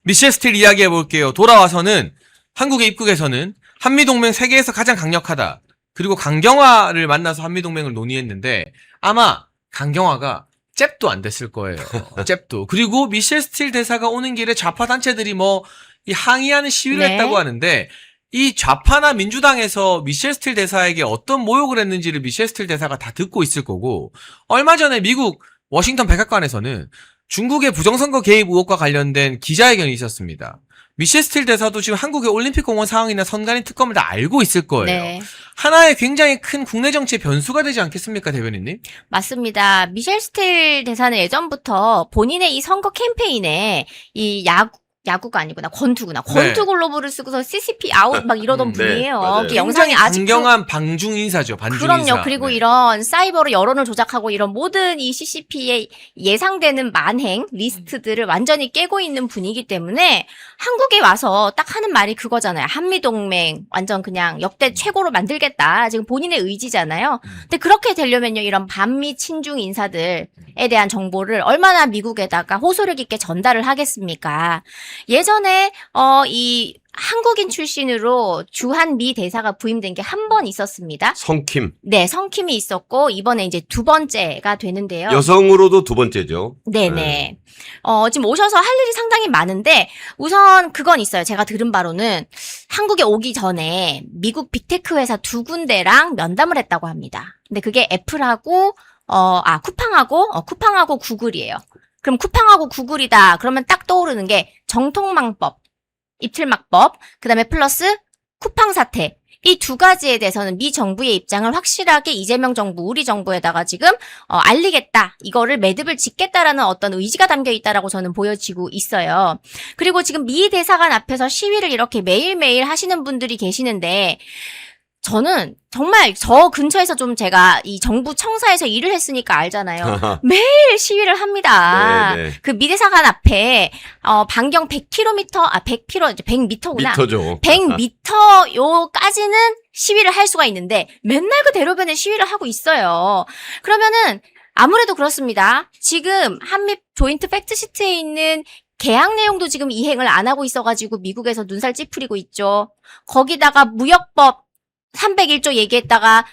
미셸 스틸 이야기해 볼게요. 돌아와서는 한국에 입국해서는 한미동맹 세계에서 가장 강력하다. 그리고 강경화를 만나서 한미동맹을 논의했는데 아마 강경화가 잽도 안 됐을 거예요. 잽도. 그리고 미셸 스틸 대사가 오는 길에 좌파 단체들이 이 항의하는 시위를 네. 했다고 하는데 이 좌파나 민주당에서 미셸 스틸 대사에게 어떤 모욕을 했는지를 미셸 스틸 대사가 다 듣고 있을 거고 얼마 전에 미국 워싱턴 백악관에서는 중국의 부정선거 개입 의혹과 관련된 기자회견이 있었습니다. 미셸 스틸 대사도 지금 한국의 올림픽 공원 상황이나 선관위 특검을 다 알고 있을 거예요. 네. 하나의 굉장히 큰 국내 정치의 변수가 되지 않겠습니까, 대변인님? 맞습니다. 미셸 스틸 대사는 예전부터 본인의 이 선거 캠페인에 이 야구가 아니구나. 권투구나. 권투 글로브를 쓰고서 CCP 아웃 막 이러던 네, 분이에요. 맞아요. 그 영상이 아직도 강경한 방중 인사죠. 반중 그럼요. 인사. 그리고 네. 이런 사이버로 여론을 조작하고 이런 모든 이 CCP의 예상되는 만행 리스트들을 완전히 깨고 있는 분이기 때문에 한국에 와서 딱 하는 말이 그거잖아요. 한미동맹 완전 그냥 역대 최고로 만들겠다. 지금 본인의 의지잖아요. 근데 그렇게 되려면요. 이런 반미 친중 인사들에 대한 정보를 얼마나 미국에다가 호소력 있게 전달을 하겠습니까? 예전에 이 한국인 출신으로 주한 미 대사가 부임된 게 한 번 있었습니다. 성킴. 네, 성킴이 있었고 이번에 이제 두 번째가 되는데요. 여성으로도 두 번째죠. 네네. 지금 오셔서 할 일이 상당히 많은데 우선 그건 있어요. 제가 들은 바로는 한국에 오기 전에 미국 빅테크 회사 두 군데랑 면담을 했다고 합니다. 근데 그게 애플하고 쿠팡하고 구글이에요. 그럼 쿠팡하고 구글이다. 그러면 딱 떠오르는 게 정통망법, 입틀막법, 그다음에 플러스 쿠팡 사태. 이 두 가지에 대해서는 미 정부의 입장을 확실하게 이재명 정부, 우리 정부에다가 지금 알리겠다. 이거를 매듭을 짓겠다라는 어떤 의지가 담겨 있다라고 저는 보여지고 있어요. 그리고 지금 미 대사관 앞에서 시위를 이렇게 매일매일 하시는 분들이 계시는데 저는 정말 저 근처에서 좀 제가 이 정부 청사에서 일을 했으니까 알잖아요. 매일 시위를 합니다. 네, 네. 그 미대사관 앞에 반경 100km, 100km, 이제 100m구나. 미터죠. 100m 요까지는 시위를 할 수가 있는데 맨날 그 대로변에 시위를 하고 있어요. 그러면은 아무래도 그렇습니다. 지금 한미 조인트 팩트시트에 있는 계약 내용도 지금 이행을 안 하고 있어가지고 미국에서 눈살 찌푸리고 있죠. 거기다가 무역법 301조 얘기했다가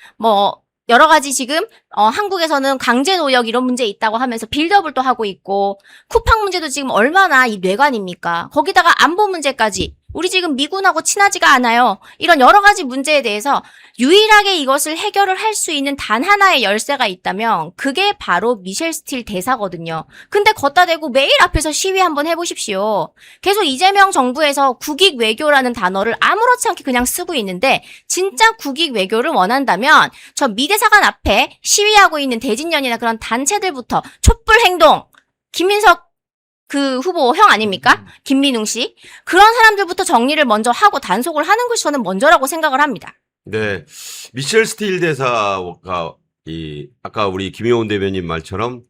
여러 가지 지금 한국에서는 강제 노역 이런 문제 있다고 하면서 빌드업을 또 하고 있고 쿠팡 문제도 지금 얼마나 이 뇌관입니까? 거기다가 안보 문제까지 우리 지금 미군하고 친하지가 않아요. 이런 여러 가지 문제에 대해서 유일하게 이것을 해결을 할 수 있는 단 하나의 열쇠가 있다면 그게 바로 미셸 스틸 대사거든요. 근데 걷다 대고 매일 앞에서 시위 한번 해보십시오. 계속 이재명 정부에서 국익 외교라는 단어를 아무렇지 않게 그냥 쓰고 있는데 진짜 국익 외교를 원한다면 저 미대사관 앞에 시위하고 있는 대진연이나 그런 단체들부터 촛불 행동, 김민석 그 후보 형 아닙니까? 김민웅 씨. 그런 사람들부터 정리를 먼저 하고 단속을 하는 것이 저는 먼저라고 생각을 합니다. 네. 미셸 스틸 대사가 아까 우리 김효원 대변인 말처럼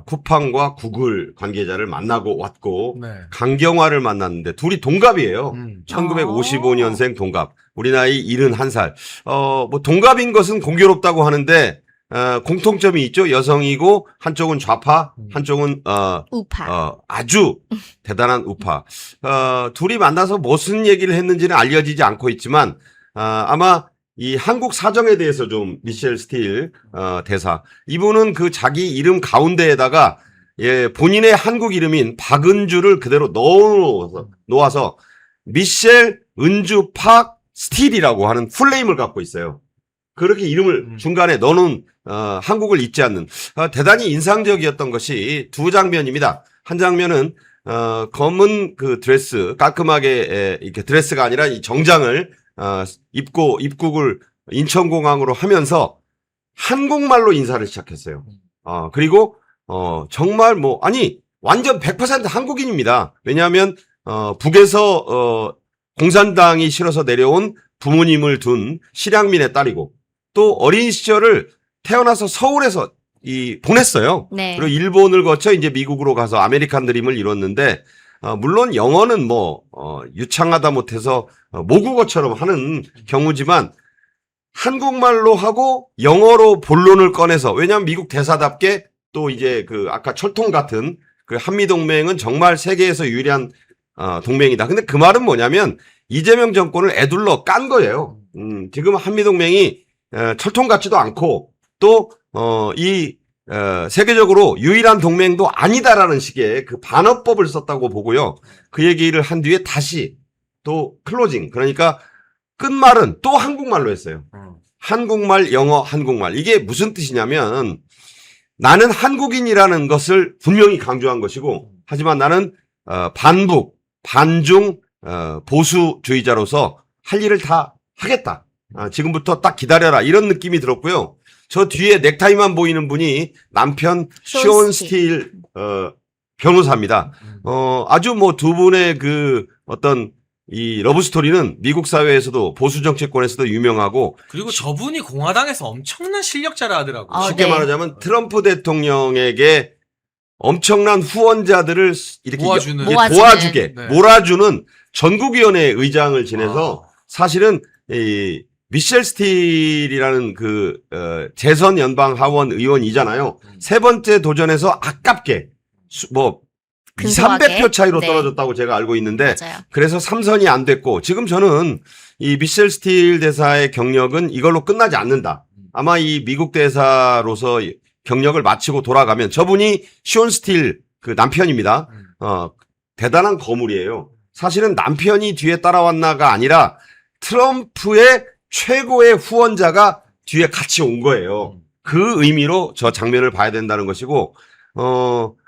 쿠팡과 구글 관계자를 만나고 왔고 네. 강경화를 만났는데 둘이 동갑이에요. 1955년생 동갑. 우리 나이 71살. 동갑인 것은 공교롭다고 하는데 공통점이 있죠. 여성이고 한쪽은 좌파, 한쪽은 우파. 아주 대단한 우파. 둘이 만나서 무슨 얘기를 했는지는 알려지지 않고 있지만 아마 이 한국 사정에 대해서 좀 미셸 스틸 대사 이분은 그 자기 이름 가운데에다가 본인의 한국 이름인 박은주를 그대로 놓아서 미셸 은주 팍 스틸이라고 하는 풀네임을 갖고 있어요. 그렇게 이름을 중간에 넣어놓은 한국을 잊지 않는 대단히 인상적이었던 것이 두 장면입니다. 한 장면은 검은 그 드레스 깔끔하게 이렇게 드레스가 아니라 이 정장을 입고 입국을 인천공항으로 하면서 한국말로 인사를 시작했어요. 그리고 정말 완전 100% 한국인입니다. 왜냐하면 북에서 공산당이 실어서 내려온 부모님을 둔 실향민의 딸이고 또 어린 시절을 태어나서 서울에서 보냈어요. 네. 그리고 일본을 거쳐 이제 미국으로 가서 아메리칸 드림을 이뤘는데 물론 영어는 유창하다 못해서 모국어처럼 하는 경우지만 한국말로 하고 영어로 본론을 꺼내서 왜냐하면 미국 대사답게 또 이제 아까 철통 같은 그 한미동맹은 정말 세계에서 유일한 동맹이다. 근데 그 말은 뭐냐면 이재명 정권을 애둘러 깐 거예요. 지금 한미동맹이 철통 같지도 않고 또 세계적으로 유일한 동맹도 아니다라는 식의 그 반어법을 썼다고 보고요. 그 얘기를 한 뒤에 다시 또 클로징, 그러니까 끝말은 또 한국말로 했어요. 한국말, 영어, 한국말. 이게 무슨 뜻이냐면 나는 한국인이라는 것을 분명히 강조한 것이고, 하지만 나는 반북, 반중, 보수주의자로서 할 일을 다 하겠다. 지금부터 딱 기다려라. 이런 느낌이 들었고요. 저 뒤에 넥타이만 보이는 분이 남편 시온 스틸 변호사입니다. 아주 뭐 두 분의 그 어떤 이 러브 스토리는 미국 사회에서도 보수 정치권에서도 유명하고, 그리고 저분이 공화당에서 엄청난 실력자라 하더라고요. 쉽게 네. 말하자면 트럼프 대통령에게 엄청난 후원자들을 이렇게 모아주는. 도와주게 네. 몰아주는 전국위원회 의장을 지내서 사실은 이 미셸 스틸이라는 그 재선 연방 하원 의원이잖아요. 세 번째 도전에서 아깝게 뭐 2, 근소하게. 300표 차이로 네. 떨어졌다고 제가 알고 있는데, 맞아요. 그래서 3선이 안 됐고, 지금 저는 이 미셸 스틸 대사의 경력은 이걸로 끝나지 않는다. 아마 이 미국 대사로서 경력을 마치고 돌아가면, 저분이 시온 스틸 그 남편입니다. 대단한 거물이에요. 사실은 남편이 뒤에 따라왔나가 아니라 트럼프의 최고의 후원자가 뒤에 같이 온 거예요. 그 의미로 저 장면을 봐야 된다는 것이고,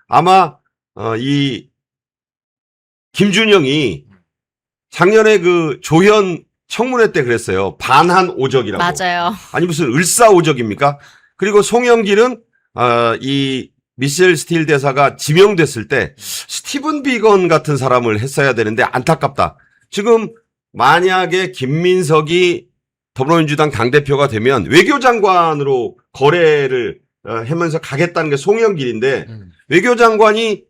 아마 이 김준영이 작년에 그 조현 청문회 때 그랬어요. 반한 오적이라고. 맞아요. 아니 무슨 을사오적입니까? 그리고 송영길은 이 미셸 스틸 대사가 지명됐을 때 스티븐 비건 같은 사람을 했어야 되는데 안타깝다. 지금 만약에 김민석이 더불어민주당 당대표가 되면 외교장관으로 거래를 하면서 가겠다는 게 송영길인데, 외교장관이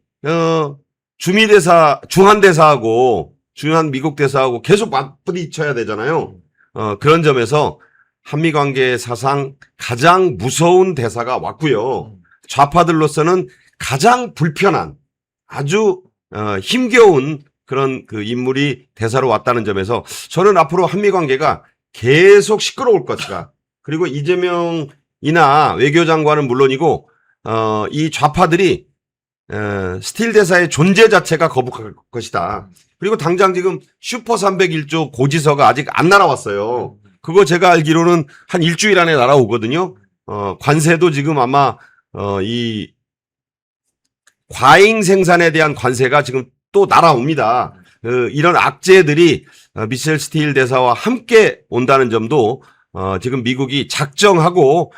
중한대사하고 중한 미국 대사하고 계속 맞부딪혀야 되잖아요. 그런 점에서 한미관계 사상 가장 무서운 대사가 왔고요. 좌파들로서는 가장 불편한 아주 힘겨운 그런 그 인물이 대사로 왔다는 점에서 저는 앞으로 한미관계가 계속 시끄러울 것이다. 그리고 이재명이나 외교장관은 물론이고 이 좌파들이 스틸 대사의 존재 자체가 거북할 것이다. 그리고 당장 지금 슈퍼 301조 고지서가 아직 안 날아왔어요. 그거 제가 알기로는 한 일주일 안에 날아오거든요. 관세도 지금 아마 이 과잉 생산에 대한 관세가 지금 또 날아옵니다. 이런 악재들이 미셸 스틸 대사와 함께 온다는 점도 지금 미국이 작정하고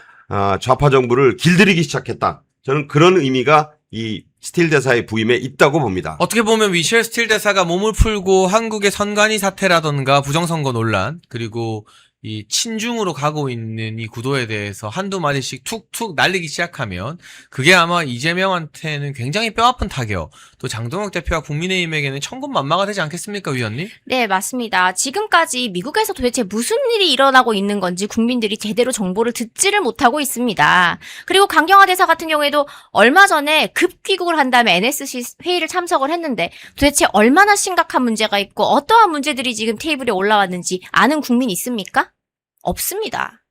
좌파 정부를 길들이기 시작했다. 저는 그런 의미가 이 스틸 대사의 부임에 있다고 봅니다. 어떻게 보면 미셸 스틸 대사가 몸을 풀고 한국의 선관위 사태라던가 부정선거 논란, 그리고 이 친중으로 가고 있는 이 구도에 대해서 한두 마디씩 툭툭 날리기 시작하면 그게 아마 이재명한테는 굉장히 뼈아픈 타격, 또 장동혁 대표와 국민의힘에게는 천군만마가 되지 않겠습니까, 위원님? 네, 맞습니다. 지금까지 미국에서 도대체 무슨 일이 일어나고 있는 건지 국민들이 제대로 정보를 듣지를 못하고 있습니다. 그리고 강경화 대사 같은 경우에도 얼마 전에 급귀국을 한 다음에 NSC 회의를 참석을 했는데 도대체 얼마나 심각한 문제가 있고 어떠한 문제들이 지금 테이블에 올라왔는지 아는 국민 있습니까? 없습니다.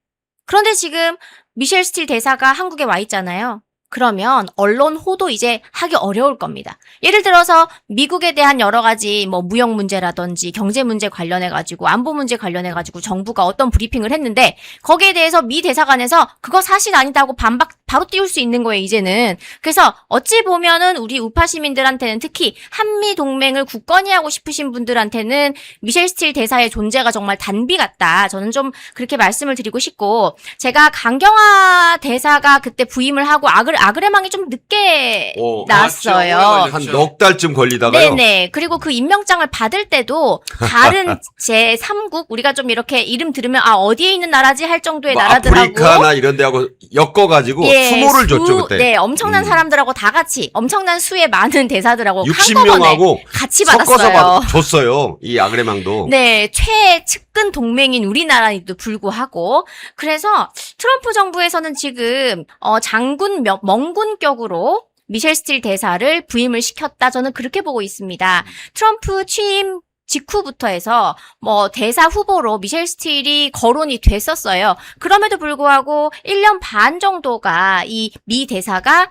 그런데 지금 미셸 스틸 대사가 한국에 와 있잖아요. 그러면 언론 호도 이제 하기 어려울 겁니다. 예를 들어서 미국에 대한 여러 가지 뭐 무역 문제라든지 경제 문제 관련해가지고 안보 문제 관련해가지고 정부가 어떤 브리핑을 했는데 거기에 대해서 미 대사관에서 그거 사실 아니다고 반박 바로 띄울 수 있는 거예요, 이제는. 그래서 어찌 보면은 우리 우파 시민들한테는 특히 한미 동맹을 굳건히 하고 싶으신 분들한테는 미셸 스틸 대사의 존재가 정말 단비 같다. 저는 좀 그렇게 말씀을 드리고 싶고, 제가 강경화 대사가 그때 부임을 하고 아그레망이 좀 늦게 나왔어요. 한 넉 달쯤 걸리다가요. 네네. 그리고 그 임명장을 받을 때도 다른 제3국, 우리가 좀 이렇게 이름 들으면 어디에 있는 나라지 할 정도의 뭐 나라들하고 아프리카나 이런 데하고 엮어가지고 수모를 줬죠, 그때. 네, 엄청난 사람들하고 다 같이, 엄청난 수의 많은 대사들하고 60명하고 같이 섞어서 받았어요. 줬어요. 이 아그레망도. 네, 최측근 동맹인 우리나라에도 불구하고. 그래서 트럼프 정부에서는 지금 장군 멍군격으로 미셸 스틸 대사를 부임을 시켰다. 저는 그렇게 보고 있습니다. 트럼프 취임 직후부터 해서 뭐 대사 후보로 미셸 스틸이 거론이 됐었어요. 그럼에도 불구하고 1년 반 정도가 이 미 대사가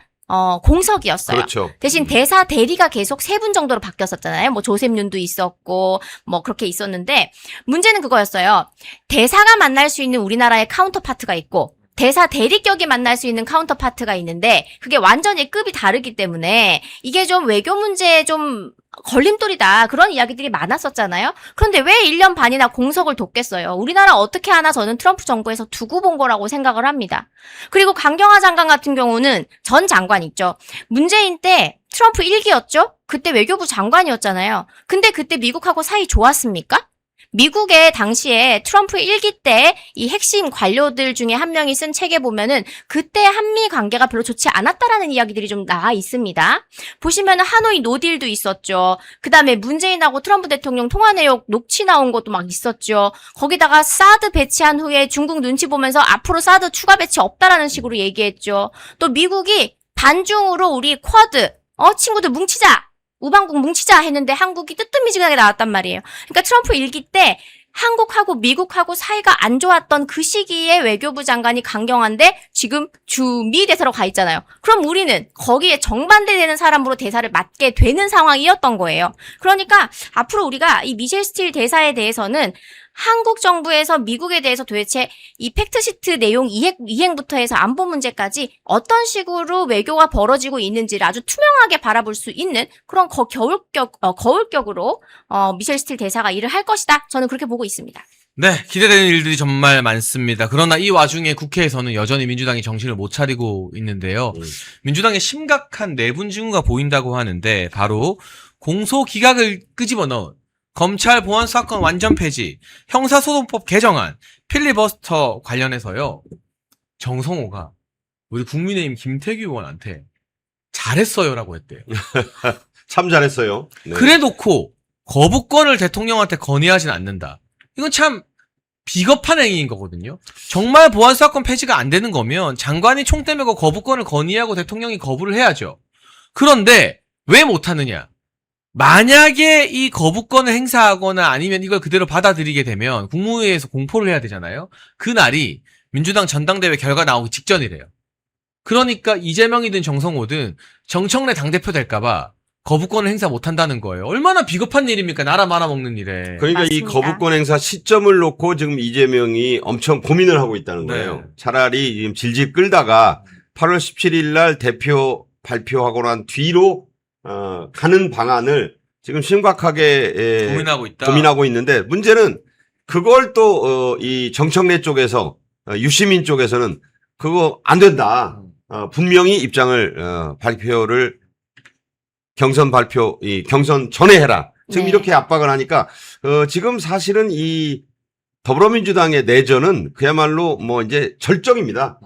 공석이었어요. 그렇죠. 대신 대사 대리가 계속 3분 정도로 바뀌었었잖아요. 뭐 조셉 윤도 있었고 뭐 그렇게 있었는데 문제는 그거였어요. 대사가 만날 수 있는 우리나라의 카운터파트가 있고 대사 대리격이 만날 수 있는 카운터파트가 있는데 그게 완전히 급이 다르기 때문에 이게 좀 외교 문제에 좀 걸림돌이다. 그런 이야기들이 많았었잖아요. 그런데 왜 1년 반이나 공석을 뒀겠어요? 우리나라 어떻게 하나 저는 트럼프 정부에서 두고 본 거라고 생각을 합니다. 그리고 강경화 장관 같은 경우는 전 장관 있죠. 문재인 때 트럼프 1기였죠? 그때 외교부 장관이었잖아요. 근데 그때 미국하고 사이 좋았습니까? 미국의 당시에 트럼프 1기 때 이 핵심 관료들 중에 한 명이 쓴 책에 보면은 그때 한미 관계가 별로 좋지 않았다라는 이야기들이 좀 나와 있습니다. 보시면은 하노이 노딜도 있었죠. 그 다음에 문재인하고 트럼프 대통령 통화 내역 녹취 나온 것도 막 있었죠. 거기다가 사드 배치한 후에 중국 눈치 보면서 앞으로 사드 추가 배치 없다라는 식으로 얘기했죠. 또 미국이 반중으로 우리 쿼드, 친구들 뭉치자! 우방국 뭉치자 했는데 한국이 뜨뜻미지근하게 나왔단 말이에요. 그러니까 트럼프 1기 때 한국하고 미국하고 사이가 안 좋았던 그 시기에 외교부 장관이 강경한데 지금 주미 대사로 가 있잖아요. 그럼 우리는 거기에 정반대되는 사람으로 대사를 맡게 되는 상황이었던 거예요. 그러니까 앞으로 우리가 이 미셸 스틸 대사에 대해서는 한국 정부에서 미국에 대해서 도대체 이 팩트시트 내용 이행부터 해서 안보 문제까지 어떤 식으로 외교가 벌어지고 있는지를 아주 투명하게 바라볼 수 있는 그런 거울격으로 미셸 스틸 대사가 일을 할 것이다. 저는 그렇게 보고 있습니다. 네, 기대되는 일들이 정말 많습니다. 그러나 이 와중에 국회에서는 여전히 민주당이 정신을 못 차리고 있는데요. 민주당의 심각한 내분 징후가 보인다고 하는데 바로 공소기각을 끄집어넣은 검찰 보안 사건 완전 폐지, 형사소송법 개정안, 필리버스터 관련해서요. 정성호가 우리 국민의힘 김태규 의원한테 잘했어요라고 했대요. 참 잘했어요. 네. 그래 놓고 거부권을 대통령한테 건의하진 않는다. 이건 참 비겁한 행위인 거거든요. 정말 보안 사건 폐지가 안 되는 거면 장관이 총대 메고 거부권을 건의하고 대통령이 거부를 해야죠. 그런데 왜 못하느냐? 만약에 이 거부권을 행사하거나 아니면 이걸 그대로 받아들이게 되면 국무회의에서 공포를 해야 되잖아요. 그날이 민주당 전당대회 결과 나오기 직전이래요. 그러니까 이재명이든 정성호든 정청래 당대표 될까봐 거부권을 행사 못한다는 거예요. 얼마나 비겁한 일입니까? 나라 말아먹는 일에. 그러니까 맞습니다. 이 거부권 행사 시점을 놓고 지금 이재명이 엄청 고민을 하고 있다는 거예요. 네. 차라리 지금 질질 끌다가 8월 17일 날 대표 발표하고 난 뒤로 가는 방안을 지금 심각하게 고민하고 있는데 문제는 그걸 또 이 정청래 쪽에서 유시민 쪽에서는 그거 안 된다. 분명히 입장을 발표를 경선 전에 해라. 지금 네. 이렇게 압박을 하니까 지금 사실은 이 더불어민주당의 내전은 그야말로 뭐 이제 절정입니다.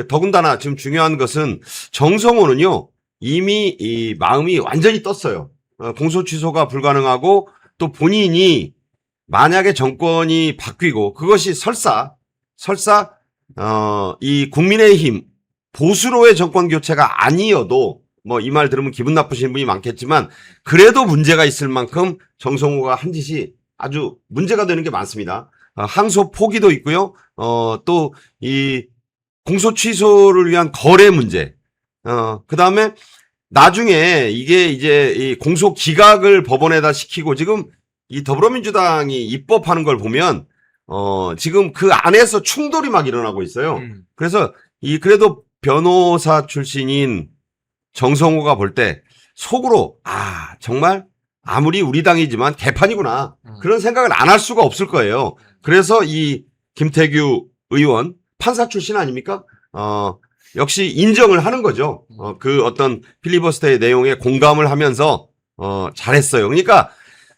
더군다나 지금 중요한 것은 정성호는요. 이미 이 마음이 완전히 떴어요. 공소 취소가 불가능하고 또 본인이 만약에 정권이 바뀌고 그것이 설사 이 국민의힘 보수로의 정권 교체가 아니어도 뭐 이 말 들으면 기분 나쁘신 분이 많겠지만 그래도 문제가 있을 만큼 정성호가 한 짓이 아주 문제가 되는 게 많습니다. 항소 포기도 있고요. 또 이 공소 취소를 위한 거래 문제. 그다음에 나중에 이게 이제 이 공소 기각을 법원에다 시키고 지금 이 더불어민주당이 입법하는 걸 보면 지금 그 안에서 충돌이 막 일어나고 있어요. 그래서 그래도 변호사 출신인 정성호가 볼 때 속으로 정말 아무리 우리 당이지만 개판이구나. 그런 생각을 안 할 수가 없을 거예요. 그래서 이 김태규 의원 판사 출신 아닙니까? 역시 인정을 하는 거죠. 그 어떤 필리버스터의 내용에 공감을 하면서 잘했어요. 그러니까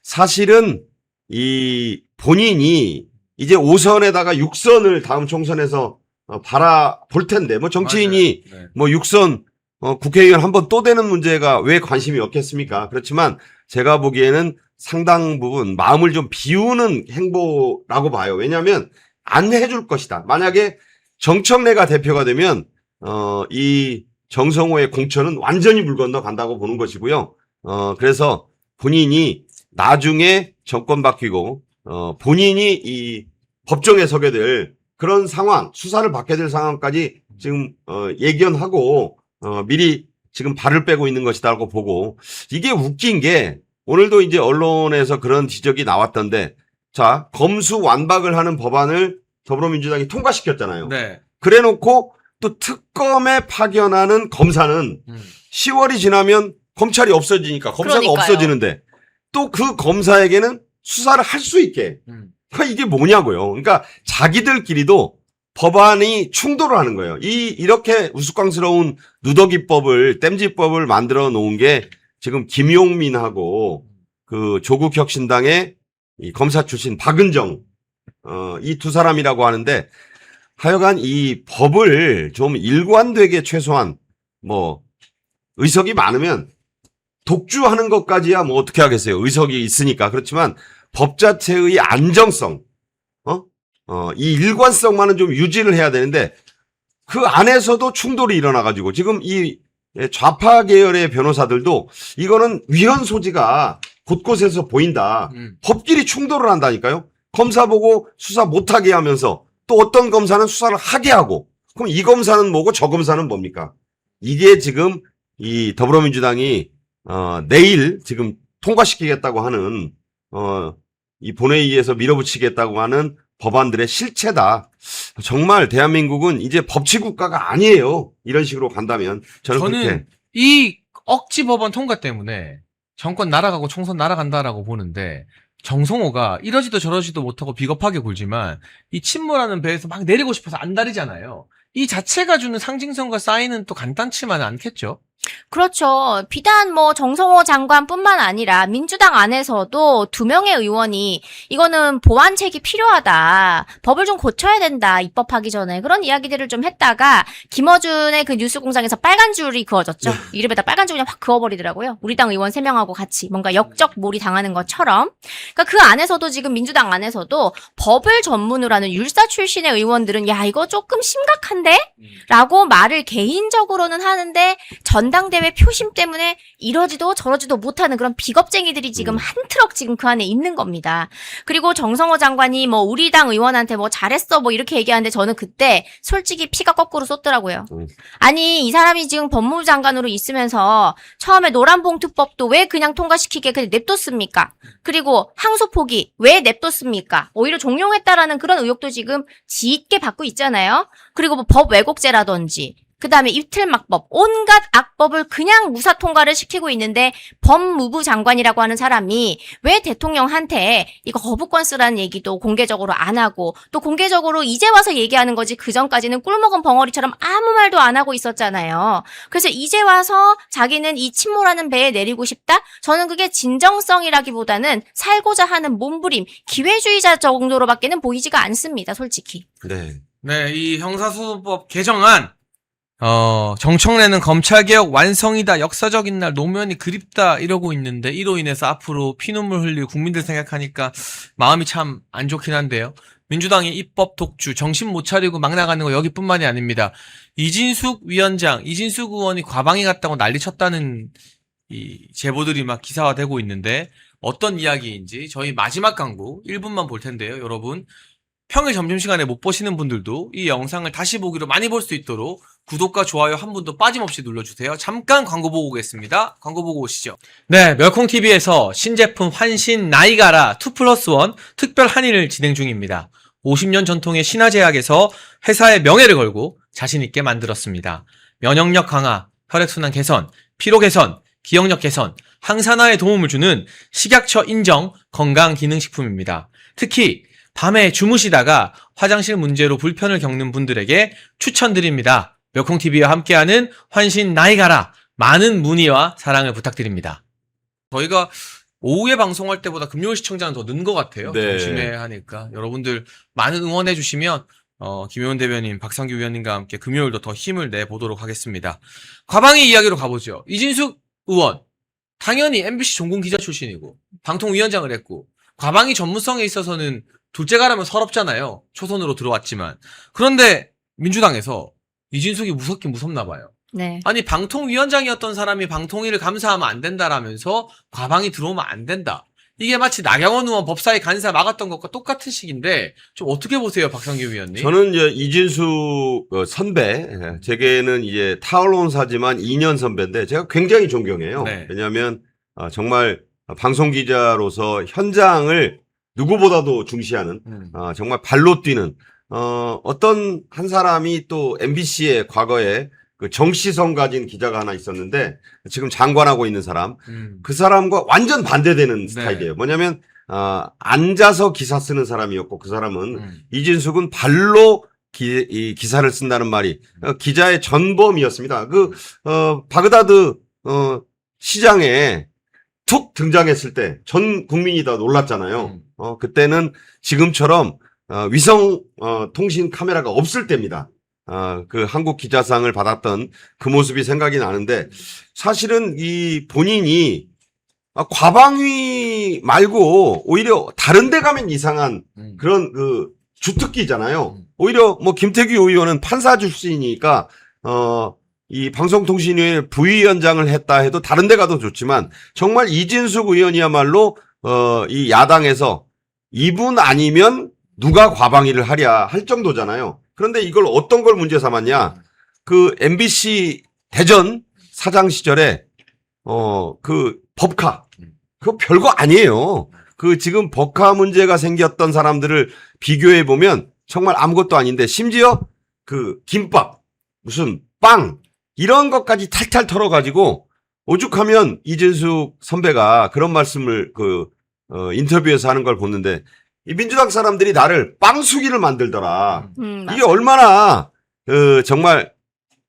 사실은 이 본인이 이제 5선에다가 6선을 다음 총선에서 바라볼 텐데 뭐 정치인이 네. 뭐 6선 국회의원 한번 또 되는 문제가 왜 관심이 없겠습니까? 그렇지만 제가 보기에는 상당 부분 마음을 좀 비우는 행보라고 봐요. 왜냐하면 안 해줄 것이다. 만약에 정청래가 대표가 되면 이 정성호의 공천은 완전히 물 건너 간다고 보는 것이고요. 그래서 본인이 나중에 정권 바뀌고, 본인이 이 법정에 서게 될 그런 상황, 수사를 받게 될 상황까지 지금, 예견하고, 미리 지금 발을 빼고 있는 것이다라고 보고, 이게 웃긴 게, 오늘도 이제 언론에서 그런 지적이 나왔던데, 자, 검수완박을 하는 법안을 더불어민주당이 통과시켰잖아요. 네. 그래 놓고 또 특검에 파견하는 검사는 10월이 지나면 검찰이 없어지니까 검사가 그러니까요. 없어지는데 또 그 검사에게는 수사를 할 수 있게. 이게 뭐냐고요. 그러니까 자기들끼리도 법안이 충돌을 하는 거예요. 이렇게 우스꽝스러운 누더기법을, 땜질법을 만들어 놓은 게 지금 김용민하고 그 조국혁신당의 이 검사 출신 박은정, 이 두 사람이라고 하는데 하여간 이 법을 좀 일관되게 최소한 뭐 의석이 많으면 독주하는 것까지야 뭐 어떻게 하겠어요. 의석이 있으니까. 그렇지만 법 자체의 안정성, 이 일관성만은 좀 유지를 해야 되는데 그 안에서도 충돌이 일어나가지고 지금 이 좌파 계열의 변호사들도 이거는 위헌 소지가 곳곳에서 보인다. 법끼리 충돌을 한다니까요. 검사 보고 수사 못하게 하면서 또 어떤 검사는 수사를 하게 하고 그럼 이 검사는 뭐고 저 검사는 뭡니까? 이게 지금 이 더불어민주당이 내일 지금 통과시키겠다고 하는 이 본회의에서 밀어붙이겠다고 하는 법안들의 실체다. 정말 대한민국은 이제 법치국가가 아니에요. 이런 식으로 간다면 저는 그렇게 이 억지 법안 통과 때문에 정권 날아가고 총선 날아간다라고 보는데 정성호가 이러지도 저러지도 못하고 비겁하게 굴지만 이 침몰하는 배에서 막 내리고 싶어서 안 다리잖아요. 이 자체가 주는 상징성과 쌓이는 또 간단치만은 않겠죠. 그렇죠. 비단 뭐 정성호 장관뿐만 아니라 민주당 안에서도 2명의 의원이 이거는 보완책이 필요하다. 법을 좀 고쳐야 된다. 입법하기 전에. 그런 이야기들을 좀 했다가 김어준의 그 뉴스공장에서 빨간 줄이 그어졌죠. 이름에다 빨간 줄 그냥 확 그어버리더라고요. 우리 당 의원 3명하고 같이 뭔가 역적몰이 당하는 것처럼. 그러니까 그 안에서도 지금 민주당 안에서도 법을 전문으로 하는 율사 출신의 의원들은 야 이거 조금 심각한데? 라고 말을 개인적으로는 하는데 전당대회 표심 때문에 이러지도 저러지도 못하는 그런 비겁쟁이들이 지금 한 트럭 지금 그 안에 있는 겁니다. 그리고 정성호 장관이 뭐 우리 당 의원한테 뭐 잘했어 뭐 이렇게 얘기하는데 저는 그때 솔직히 피가 거꾸로 쏟더라고요. 아니 이 사람이 지금 법무부 장관으로 있으면서 처음에 노란봉투법도 왜 그냥 통과시키게 그냥 냅뒀습니까? 그리고 항소 포기 왜 냅뒀습니까? 오히려 종용했다라는 그런 의혹도 지금 짙게 받고 있잖아요. 그리고 뭐 법 왜곡죄라든지 그 다음에 입틀막법, 온갖 악법을 그냥 무사 통과를 시키고 있는데 법무부 장관이라고 하는 사람이 왜 대통령한테 이거 거부권 쓰라는 얘기도 공개적으로 안 하고 또 공개적으로 이제 와서 얘기하는 거지 그전까지는 꿀먹은 벙어리처럼 아무 말도 안 하고 있었잖아요. 그래서 이제 와서 자기는 이 침몰하는 배에 내리고 싶다? 저는 그게 진정성이라기보다는 살고자 하는 몸부림, 기회주의자 정도로밖에는 보이지가 않습니다. 솔직히. 네. 이 형사소송법 개정안 정청래는 검찰개혁 완성이다. 역사적인 날 노면이 그립다. 이러고 있는데 이로 인해서 앞으로 피눈물 흘릴 국민들 생각하니까 마음이 참 안 좋긴 한데요. 민주당이 입법 독주, 정신 못 차리고 막 나가는 거 여기뿐만이 아닙니다. 이진숙 위원장, 이진숙 의원이 과방위 갔다고 난리 쳤다는 이 제보들이 막 기사화되고 있는데 어떤 이야기인지 저희 마지막 강부 1분만 볼 텐데요. 여러분 평일 점심시간에 못 보시는 분들도 이 영상을 다시 보기로 많이 볼 수 있도록 구독과 좋아요 한 분도 빠짐없이 눌러주세요. 잠깐 광고 보고 오겠습니다. 광고 보고 오시죠. 네, 멸콩TV에서 신제품 환신 나이가라 2+1 특별 할인을 진행 중입니다. 50년 전통의 신화제약에서 회사의 명예를 걸고 자신있게 만들었습니다. 면역력 강화, 혈액순환 개선, 피로 개선, 기억력 개선, 항산화에 도움을 주는 식약처 인정 건강기능식품입니다. 특히 밤에 주무시다가 화장실 문제로 불편을 겪는 분들에게 추천드립니다. 멸콩TV와 함께하는 환신 나이가라 많은 문의와 사랑을 부탁드립니다. 저희가 오후에 방송할 때보다 금요일 시청자는 더 는 것 같아요. 네. 점심에 하니까 여러분들 많은 응원해 주시면 김효은 대변인, 박상규 위원님과 함께 금요일도 더 힘을 내보도록 하겠습니다. 과방위 이야기로 가보죠. 이진숙 의원 당연히 MBC 종군 기자 출신이고 방통위원장을 했고 과방위 전문성에 있어서는 둘째가라면 서럽잖아요. 초선으로 들어왔지만. 그런데 민주당에서 이진숙이 무섭긴 무섭나 봐요. 네. 아니 방통위원장이었던 사람이 방통위를 감사하면 안 된다라면서 과방이 들어오면 안 된다. 이게 마치 나경원 의원 법사위 간사 막았던 것과 똑같은 식인데 좀 어떻게 보세요, 박성규 위원님? 저는 이제 이진수 선배, 제게는 이제 타올론사지만 2년 선배인데 제가 굉장히 존경해요. 네. 왜냐하면 정말 방송 기자로서 현장을 누구보다도 중시하는 정말 발로 뛰는 어떤 한 사람이 또 MBC의 과거에 그 정시성 가진 기자가 하나 있었는데 지금 장관하고 있는 사람 그 사람과 완전 반대되는 스타일이에요. 뭐냐면 앉아서 기사 쓰는 사람이었고 그 사람은 이진숙은 발로 이 기사를 쓴다는 말이 기자의 전범이었습니다. 그 바그다드 시장에 툭 등장했을 때 전 국민이 다 놀랐잖아요. 그때는 지금처럼 위성 통신 카메라가 없을 때입니다. 그 한국 기자상을 받았던 그 모습이 생각이 나는데 사실은 이 본인이 과방위 말고 오히려 다른 데 가면 이상한 그런 그 주특기잖아요. 오히려 뭐 김태규 의원은 판사 출신이니까 이 방송통신위의 부위원장을 했다 해도 다른 데 가도 좋지만 정말 이진숙 의원이야말로 이 야당에서 이분 아니면 누가 과방위를 하랴 할 정도잖아요. 그런데 이걸 어떤 걸 문제 삼았냐? 그 MBC 대전 사장 시절에 그 법카 그거 별거 아니에요. 그 지금 법카 문제가 생겼던 사람들을 비교해 보면 정말 아무것도 아닌데 심지어 그 김밥 무슨 빵 이런 것까지 탈탈 털어가지고 오죽하면 이진숙 선배가 그런 말씀을 그 인터뷰에서 하는 걸 보는데 이 민주당 사람들이 나를 빵수기를 만들더라. 이게 얼마나 정말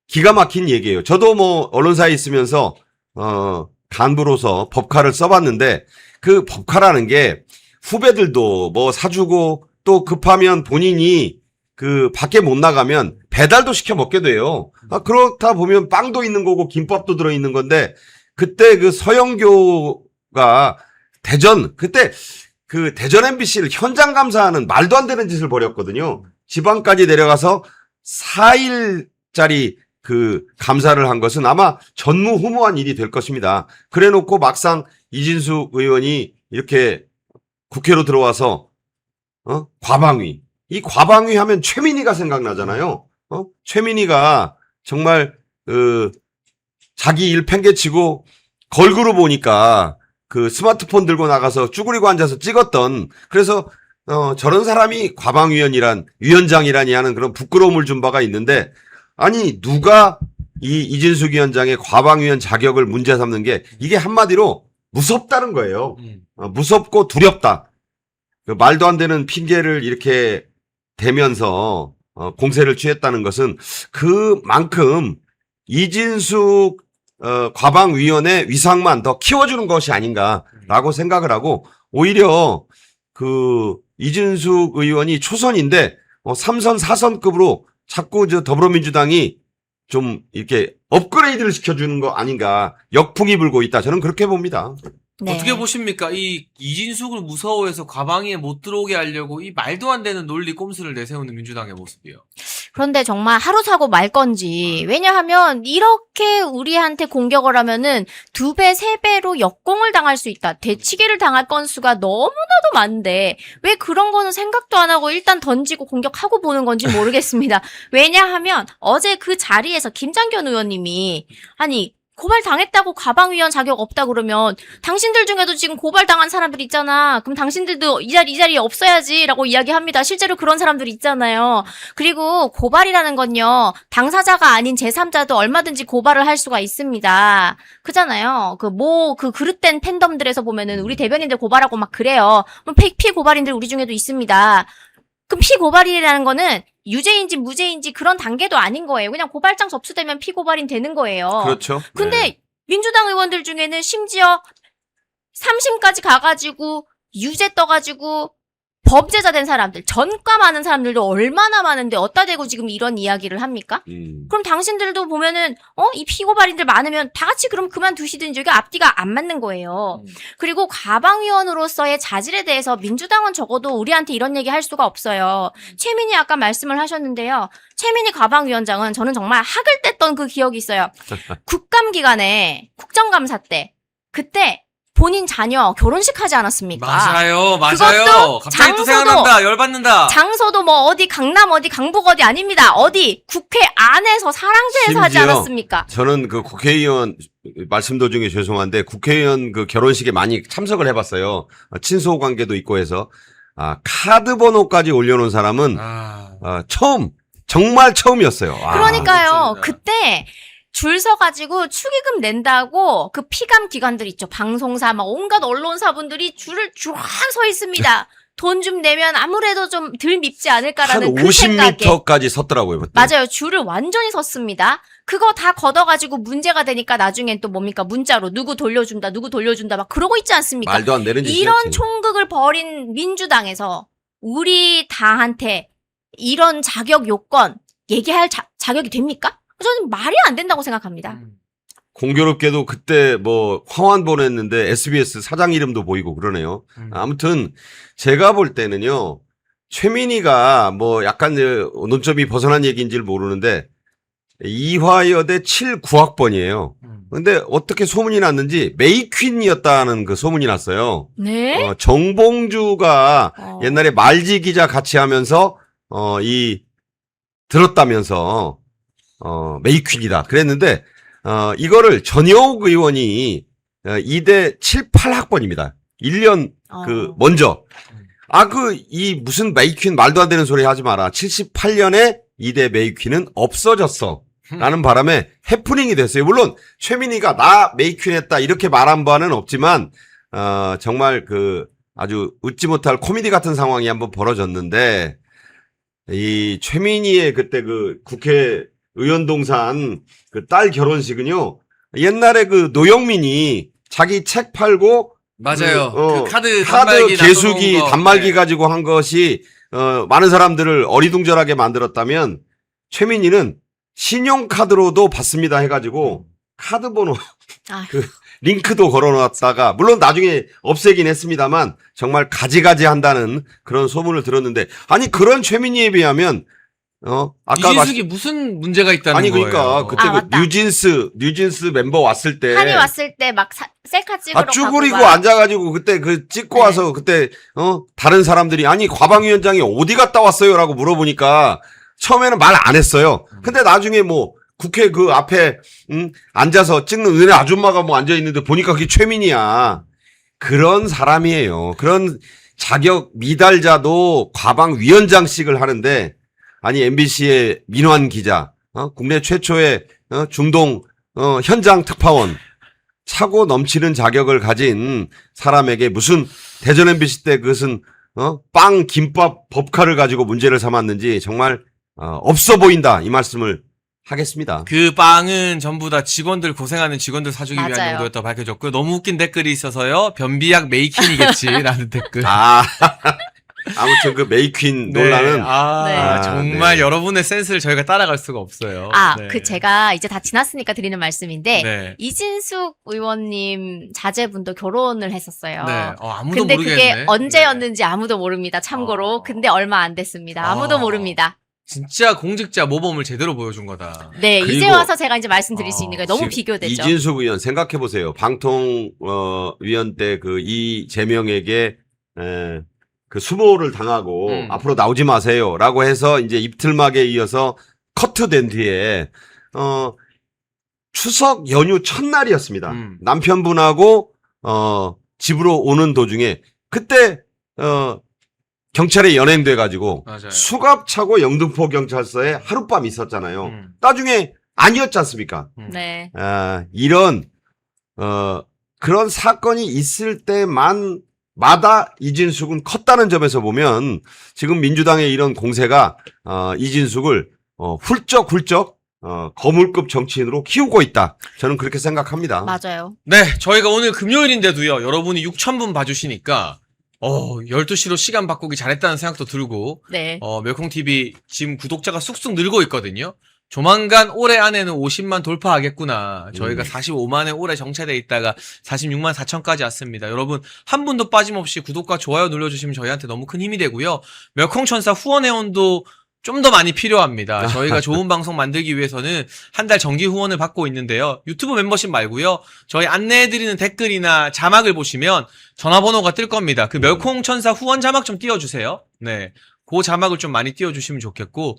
기가 막힌 얘기예요. 저도 뭐 언론사에 있으면서 간부로서 법카를 써봤는데 그 법카라는 게 후배들도 뭐 사주고 또 급하면 본인이 그 밖에 못 나가면 배달도 시켜 먹게 돼요. 그렇다 보면 빵도 있는 거고 김밥도 들어있는 건데 그때 그 서영교가 그때 그 대전 MBC를 현장 감사하는 말도 안 되는 짓을 벌였거든요. 지방까지 내려가서 4일짜리 그 감사를 한 것은 아마 전무후무한 일이 될 것입니다. 그래 놓고 막상 이진숙 의원이 이렇게 국회로 들어와서 과방위. 이 과방위 하면 최민희가 생각나잖아요. 최민희가 정말 자기 일 팽개치고 걸그룹 보니까 그 스마트폰 들고 나가서 쭈그리고 앉아서 찍었던 그래서 저런 사람이 위원장이라니 하는 그런 부끄러움을 준 바가 있는데 아니 누가 이 이진숙 위원장의 과방위원 자격을 문제 삼는 게 이게 한마디로 무섭다는 거예요. 무섭고 두렵다. 그 말도 안 되는 핑계를 이렇게 대면서 공세를 취했다는 것은 그만큼 이진숙 과방위원회 위상만 더 키워주는 것이 아닌가라고 생각을 하고 오히려 그 이진숙 의원이 초선인데 3선 4선급으로 자꾸 저 더불어민주당이 좀 이렇게 업그레이드를 시켜주는 거 아닌가 역풍이 불고 있다. 저는 그렇게 봅니다. 네. 어떻게 보십니까? 이 이진숙을 무서워해서 과방위에 못 들어오게 하려고 이 말도 안 되는 논리 꼼수를 내세우는 민주당의 모습이요. 그런데 정말 하루 사고 말 건지. 왜냐하면 이렇게 우리한테 공격을 하면은 2배, 3배로 역공을 당할 수 있다. 대치기를 당할 건수가 너무나도 많은데 왜 그런 거는 생각도 안 하고 일단 던지고 공격하고 보는 건지 모르겠습니다. 왜냐하면 어제 그 자리에서 김장견 의원님이 아니 고발 당했다고 과방위원 자격 없다 그러면 당신들 중에도 지금 고발 당한 사람들 있잖아. 그럼 당신들도 이 자리에 없어야지라고 이야기합니다. 실제로 그런 사람들 있잖아요. 그리고 고발이라는 건요. 당사자가 아닌 제3자도 얼마든지 고발을 할 수가 있습니다. 그잖아요. 그 그릇된 팬덤들에서 보면은 우리 대변인들 고발하고 막 그래요. 피고발인들 우리 중에도 있습니다. 그럼 피고발이라는 거는 유죄인지 무죄인지 그런 단계도 아닌 거예요. 그냥 고발장 접수되면 피고발인 되는 거예요. 그렇죠. 근데 네. 민주당 의원들 중에는 심지어 3심까지 가가지고 유죄 떠가지고 범죄자 된 사람들, 전과 많은 사람들도 얼마나 많은데 어디다 대고 지금 이런 이야기를 합니까? 그럼 당신들도 보면은 이 피고발인들 많으면 다 같이 그럼 그만두시든지. 이게 앞뒤가 안 맞는 거예요. 그리고 과방위원으로서의 자질에 대해서 민주당은 적어도 우리한테 이런 얘기 할 수가 없어요. 최민희 아까 말씀을 하셨는데요. 최민희 과방위원장은 저는 정말 학을 뗐던 그 기억이 있어요. 국감기간에 국정감사 때 그때 본인 자녀 결혼식 하지 않았습니까? 맞아요. 그것도 갑자기 또 장소도- 생각난다. 열받는다. 장소도 뭐 어디 강남 어디 강북 어디 아닙니다. 어디 국회 안에서 사랑제에서 하지 심지어 않았습니까? 저는 그 국회의원 말씀 도중에 죄송한데 국회의원 그 결혼식에 많이 참석을 해봤어요. 친소 관계도 있고 해서 카드 번호까지 올려놓은 사람은 처음 정말 처음이었어요. 그러니까요. 멋집니다. 그때 줄 서가지고 축의금 낸다고 그 피감 기관들 있죠. 방송사 막 온갖 언론사분들이 줄을 쫙 서 있습니다. 돈 좀 내면 아무래도 좀 덜 밉지 한 않을까라는 그 생각에. 50m까지 섰더라고요. 그때. 맞아요. 줄을 완전히 섰습니다. 그거 다 걷어가지고 문제가 되니까 나중엔 또 뭡니까? 문자로 누구 돌려준다 막 그러고 있지 않습니까? 말도 안 되는 짓이었지. 이런 총극을 벌인 민주당에서 우리 당한테 이런 자격 요건 얘기할 자격이 됩니까? 저는 말이 안 된다고 생각합니다. 공교롭게도 그때 뭐 화환 보냈는데 SBS 사장 이름도 보이고 그러네요. 아무튼 제가 볼 때는요. 최민희가 뭐 약간 논점이 벗어난 얘기인지를 모르는데 이화여대 79학번이에요. 근데 어떻게 소문이 났는지 메이퀸이었다는 그 소문이 났어요. 네? 정봉주가 옛날에 말지 기자 같이 하면서 들었다면서 메이퀸이다 그랬는데 이거를 전여욱 의원이 이대 7, 8학번입니다. 1년 먼저. 이 무슨 메이퀸 말도 안 되는 소리 하지 마라. 78년에 이대 메이퀸은 없어졌어. 라는 바람에 해프닝이 됐어요. 물론 최민희가 나 메이퀸 했다 이렇게 말한 바는 없지만 정말 아주 웃지 못할 코미디 같은 상황이 한번 벌어졌는데 이 최민희의 그때 국회의원 동산 딸 결혼식은요. 옛날에 노영민이 자기 책 팔고 맞아요. 그 카드 개수기 놔둬놓은 거. 단말기 네. 가지고 한 것이 많은 사람들을 어리둥절하게 만들었다면 최민희는 신용카드로도 받습니다 해가지고 카드 번호 링크도 걸어놨다가 물론 나중에 없애긴 했습니다만 정말 가지가지 한다는 그런 소문을 들었는데 아니 그런 최민희에 비하면 아까 이진숙이 무슨 문제가 있다는 아니 거예요. 그러니까 그때 맞다. 뉴진스 멤버 왔을 때 한이 왔을 때 막 셀카 찍으러 쭈그리고 가고 막. 앉아가지고 그때 찍고 네. 와서 그때 다른 사람들이 아니 과방위원장이 어디 갔다 왔어요라고 물어보니까 처음에는 말 안 했어요. 근데 나중에 뭐 국회 그 앞에 앉아서 찍는 은혜 아줌마가 뭐 앉아 있는데 보니까 그게 최민희야. 그런 사람이에요. 그런 자격 미달자도 과방위원장씩을 하는데 아니 MBC의 민환 기자, 국내 최초의 중동 현장 특파원, 차고 넘치는 자격을 가진 사람에게 무슨 대전 MBC 때 그것은 빵 김밥 법카를 가지고 문제를 삼았는지 정말 없어 보인다 이 말씀을 하겠습니다. 그 빵은 전부 다 직원들 고생하는 직원들 사주기 위한 맞아요. 용도였다고 밝혀졌고요. 너무 웃긴 댓글이 있어서요. 변비약 메이퀸이겠지라는 댓글. 아무튼 그 메이퀸 논란은 네. 정말 네. 여러분의 센스를 저희가 따라갈 수가 없어요. 네. 제가 이제 다 지났으니까 드리는 말씀인데 네. 이진숙 의원님 자제분도 결혼을 했었어요. 네. 아무도 근데 모르겠네. 그게 언제였는지 아무도 모릅니다. 참고로. 근데 얼마 안 됐습니다. 아무도 모릅니다. 진짜 공직자 모범을 제대로 보여준 거다. 네, 그리고- 이제 와서 제가 이제 말씀드릴 수 있는 게 너무 지금 비교되죠. 이진숙 의원 생각해 보세요. 방통위원 때 이재명에게 그 수모를 당하고 앞으로 나오지 마세요라고 해서 이제 입틀막에 이어서 커트된 뒤에 추석 연휴 첫날이었습니다. 남편분하고 집으로 오는 도중에 그때 경찰에 연행돼 가지고 맞아요. 수갑차고 영등포 경찰서에 하룻밤 있었잖아요. 나중에 아니었지 않습니까? 네. 이런 그런 사건이 있을 때마다 이진숙은 컸다는 점에서 보면 지금 민주당의 이런 공세가 이진숙을 훌쩍훌쩍 거물급 정치인으로 키우고 있다. 저는 그렇게 생각합니다. 맞아요. 네, 저희가 오늘 금요일인데도요. 여러분이 6,000분 봐주시니까 12시로 시간 바꾸기 잘했다는 생각도 들고, 네. 멸콩TV 지금 구독자가 쑥쑥 늘고 있거든요. 조만간 올해 안에는 50만 돌파하겠구나. 저희가 45만에 올해 정체돼 있다가 46만 4천까지 왔습니다. 여러분 한 분도 빠짐없이 구독과 좋아요 눌러주시면 저희한테 너무 큰 힘이 되고요. 멸콩천사 후원회원도 좀 더 많이 필요합니다. 저희가 좋은 방송 만들기 위해서는 한 달 정기 후원을 받고 있는데요. 유튜브 멤버십 말고요. 저희 안내해드리는 댓글이나 자막을 보시면 전화번호가 뜰 겁니다. 그 멸콩천사 후원 자막 좀 띄워주세요. 네, 그 자막을 좀 많이 띄워주시면 좋겠고,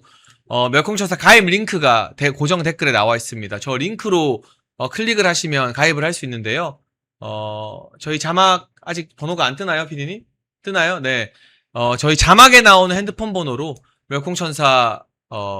멸콩천사 가입 링크가 고정 댓글에 나와 있습니다. 저 링크로 클릭을 하시면 가입을 할 수 있는데요. 저희 자막 아직 번호가 안 뜨나요, 피디님? 뜨나요? 네. 저희 자막에 나오는 핸드폰 번호로 멸콩천사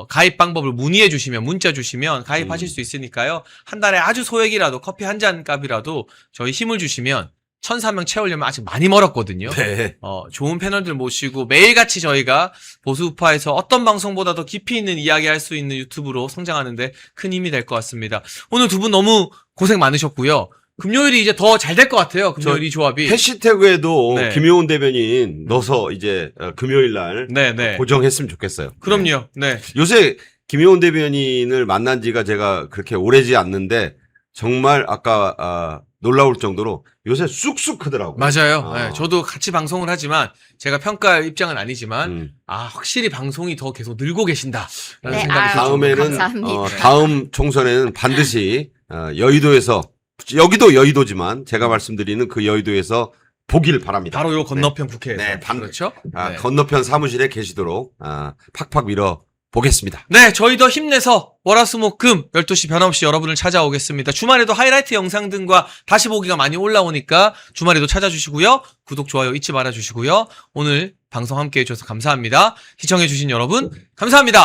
가입 방법을 문의해 주시면, 문자 주시면 가입하실 수 있으니까요. 한 달에 아주 소액이라도, 커피 한 잔 값이라도 저희 힘을 주시면 1,004명 채우려면 아직 많이 멀었거든요. 네. 좋은 패널들 모시고 매일같이 저희가 보수우파에서 어떤 방송보다도 깊이 있는 이야기 할 수 있는 유튜브로 성장하는데 큰 힘이 될 것 같습니다. 오늘 두 분 너무 고생 많으셨고요. 금요일이 이제 더 잘 될 것 같아요. 금요일 이 조합이. 해시태그에도 네. 김효은 대변인 넣어서 이제 금요일 날 네. 고정했으면 좋겠어요. 그럼요. 네. 요새 김효은 대변인을 만난 지가 제가 그렇게 오래지 않는데 정말 아까 놀라울 정도로 요새 쑥쑥 크더라고요. 맞아요. 네, 저도 같이 방송을 하지만 제가 평가할 입장은 아니지만 아, 확실히 방송이 더 계속 늘고 계신다라는 네, 생각이 들죠. 다음에는 감사합니다. 다음 총선에는 반드시 여의도에서, 여기도 여의도지만 제가 말씀드리는 그 여의도에서 보길 바랍니다. 바로 요 건너편 국회에서. 네, 그렇죠? 네. 건너편 사무실에 계시도록 팍팍 밀어 보겠습니다. 네, 저희 더 힘내서 월화수목금 12시 변함없이 여러분을 찾아오겠습니다. 주말에도 하이라이트 영상 등과 다시 보기가 많이 올라오니까 주말에도 찾아주시고요. 구독, 좋아요 잊지 말아주시고요. 오늘 방송 함께 해주셔서 감사합니다. 시청해주신 여러분 감사합니다.